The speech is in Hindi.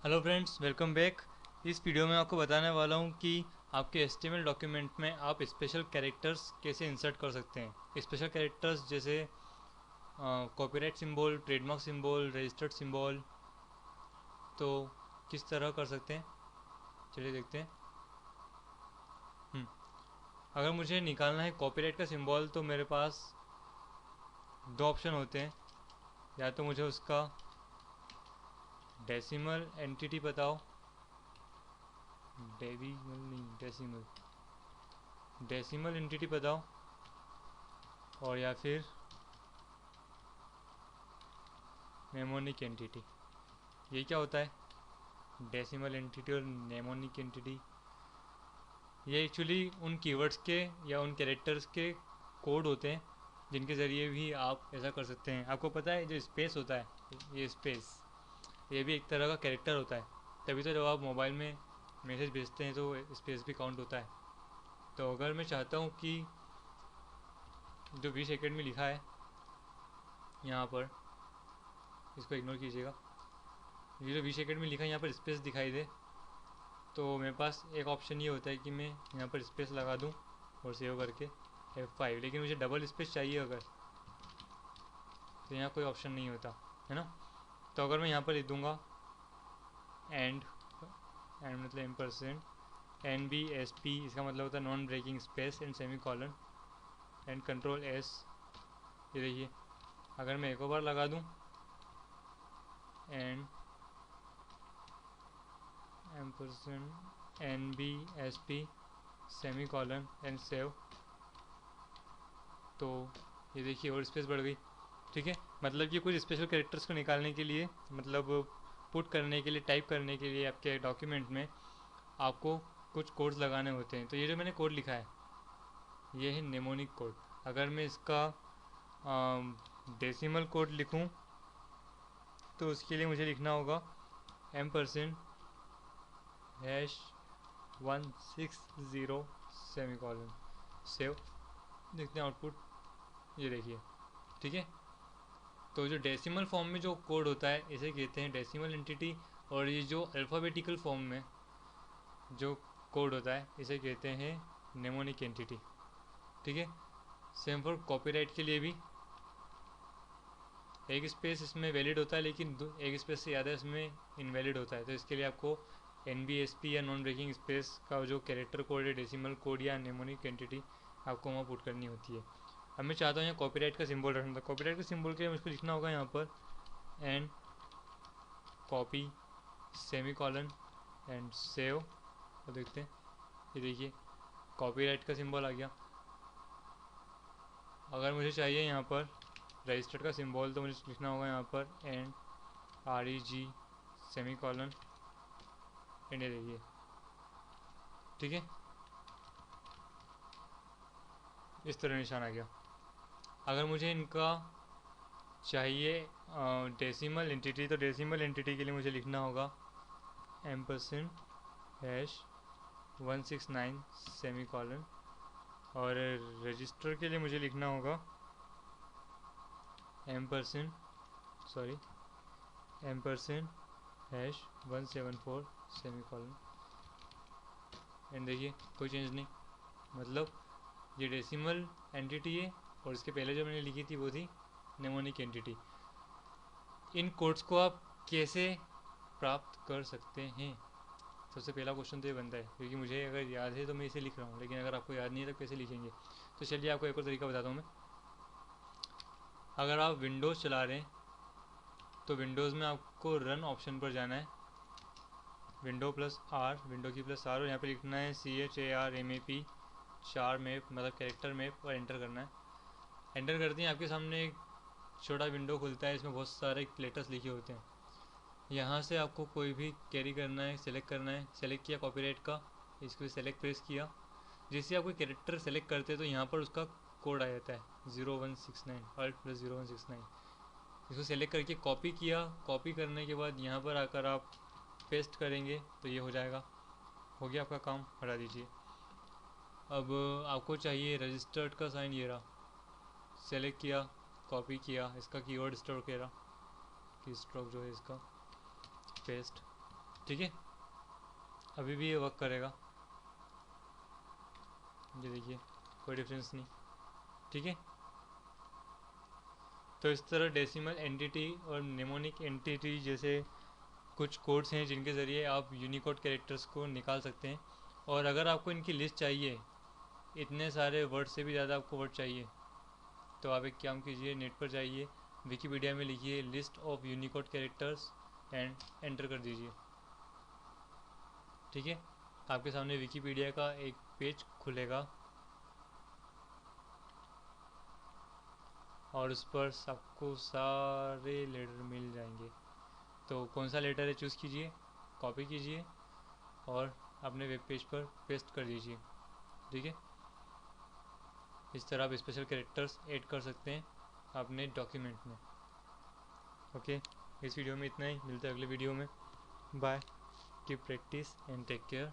Hello friends, welcome back. इस वीडियो में आपको बताने वाला हूँ कि आपके HTML डॉक्यूमेंट में आप स्पेशल कैरेक्टर्स कैसे इंसर्ट कर सकते हैं। स्पेशल कैरेक्टर्स जैसे copyright symbol, trademark symbol, registered symbol, तो किस तरह कर सकते हैं चलिए देखते हैं। अगर मुझे निकालना है कॉपीराइट का सिंबल तो मेरे पास दो ऑप्शन होते हैं। या तो मुझे उसका डेसिमल एंटिटी बताओ, डेविमल नहीं, डेसिमल एंटिटी बताओ, और या फिर नेमोनिक एंटिटी। ये क्या होता है डेसिमल एंटिटी और नेमोनिक एंटिटी? ये एक्चुअली उन कीवर्ड्स के या उन कैरेक्टर्स के कोड होते हैं जिनके ज़रिए भी आप ऐसा कर सकते हैं। आपको पता है जो स्पेस होता है, ये स्पेस, ये भी एक तरह का कैरेक्टर होता है। तभी तो जब आप मोबाइल में मैसेज भेजते हैं तो स्पेस भी काउंट होता है। तो अगर मैं चाहता हूँ कि जो 20 सेकेंड में लिखा है यहाँ पर, इसको इग्नोर कीजिएगा, ये जो 20 सेकेंड में लिखा है यहाँ पर स्पेस दिखाई दे, तो मेरे पास एक ऑप्शन ये होता है कि मैं यहाँ पर स्पेस लगा दूँ और सेव करके F5। लेकिन मुझे डबल स्पेस चाहिए अगर, तो यहाँ कोई ऑप्शन नहीं होता है ना। तो अगर मैं यहाँ पर लिख दूँगा एंड, मतलब NBSP, इसका मतलब होता है non breaking space and semicolon and control S। ये देखिए, अगर मैं एक और बार लगा दूँ and NBSP semi colon and save, तो ये देखिए और स्पेस बढ़ गई। ठीक है, मतलब कि कुछ स्पेशल कैरेक्टर्स को निकालने के लिए, मतलब पुट करने के लिए, टाइप करने के लिए आपके डॉक्यूमेंट में आपको कुछ कोड्स लगाने होते हैं। तो ये जो मैंने कोड लिखा है ये है नेमोनिक कोड। अगर मैं इसका डेसिमल कोड लिखूं तो उसके लिए मुझे लिखना होगा M%#160 सेमी कॉलन सेव। देखते हैं आउटपुट, ये देखिए। ठीक है, तो जो डेसिमल फॉर्म में जो कोड होता है इसे कहते हैं डेसिमल एंटिटी, और ये जो अल्फ़ाबेटिकल फॉर्म में जो कोड होता है इसे कहते हैं नेमोनिक एंटिटी। ठीक है, सेम फॉर कॉपीराइट के लिए भी एक स्पेस इसमें वैलिड होता है, लेकिन एक स्पेस से ज़्यादा इसमें इनवैलिड होता है। तो इसके लिए आपको NBSP या नॉन ब्रेकिंग स्पेस का जो कैरेक्टर कोड है, डेसिमल कोड या नेमोनिक एंटिटी, आपको वहाँ पुट करनी होती है। अब मैं चाहता हूँ यहाँ कॉपीराइट का सिंबल रखना था। कॉपीराइट के सिंबल के लिए मुझको लिखना होगा यहाँ पर and copy semi colon and save, और देखते हैं। ये देखिए कॉपीराइट का सिंबल आ गया। अगर मुझे चाहिए यहाँ पर रजिस्टर्ड का सिंबल तो मुझे लिखना होगा यहाँ पर and REG semi colon and, ये देखिए। ठीक है, इस तरह निशान आ गया। अगर मुझे इनका चाहिए डेसिमल एंटिटी, तो डेसिमल एंटिटी के लिए मुझे लिखना होगा M%#169 सेमी कॉलन, और रजिस्टर के लिए मुझे लिखना होगा M%#174 सेमी कॉलन एंड। देखिए कोई चेंज नहीं, मतलब ये डेसिमल एंटिटी है और इसके पहले जो मैंने लिखी थी वो थी नेमोनिक एंटिटी। इन कोड्स को आप कैसे प्राप्त कर सकते हैं? सबसे पहला क्वेश्चन तो ये बनता है, क्योंकि मुझे अगर याद है तो मैं इसे लिख रहा हूँ, लेकिन अगर आपको याद नहीं है तो कैसे लिखेंगे? तो चलिए आपको एक और तरीका बताता हूँ मैं। अगर आप विंडोज़ चला रहे हैं तो विंडोज़ में आपको रन ऑप्शन पर जाना है, विंडो की प्लस आर, और यहाँ पे लिखना है CHARMAP, चार मैप मतलब कैरेक्टर मैप, और एंटर करना है। एंटर करते ही आपके सामने एक छोटा विंडो खुलता है, इसमें बहुत सारे लेटर्स लिखे होते हैं। यहाँ से आपको कोई भी कैरी करना है, सेलेक्ट करना है। सेलेक्ट किया कॉपीराइट का, इसको सेलेक्ट प्रेस किया। जैसे आप कोई कैरेक्टर सेलेक्ट करते हैं तो यहाँ पर उसका कोड आ जाता है 0169, अल्ट प्लस 0169। इसको सेलेक्ट करके कॉपी किया। कॉपी करने के बाद यहाँ पर आकर आप पेस्ट करेंगे तो ये हो जाएगा। हो गया आपका काम, हटा दीजिए। अब आपको चाहिए रजिस्टर्ड का साइन, ये रहा। सेलेक्ट किया, कॉपी किया, इसका कीवर्ड स्टोर करा, की स्ट्रोक जो है इसका पेस्ट, ठीक है, अभी भी ये वर्क करेगा, ये देखिए कोई डिफरेंस नहीं। ठीक है, तो इस तरह डेसिमल एंटिटी और नेमोनिक एंटिटी जैसे कुछ कोड्स हैं जिनके ज़रिए आप यूनिकोड कैरेक्टर्स को निकाल सकते हैं। और अगर आपको इनकी लिस्ट चाहिए, इतने सारे वर्ड से भी ज़्यादा आपको वर्ड चाहिए, तो आप एक काम कीजिए, नेट पर जाइए, विकीपीडिया में लिखिए list of Unicode characters and enter कर दीजिए। ठीक है, आपके सामने विकीपीडिया का एक पेज खुलेगा और उस पर आपको सारे लेटर मिल जाएंगे। तो कौन सा लेटर है चूज़ कीजिए, कॉपी कीजिए और अपने वेब पेज पर पेस्ट कर दीजिए। ठीक है, इस तरह आप स्पेशल कैरेक्टर्स ऐड कर सकते हैं अपने डॉक्यूमेंट में। ओके, इस वीडियो में इतना ही, मिलते हैं अगले वीडियो में। Bye, keep practice and take care.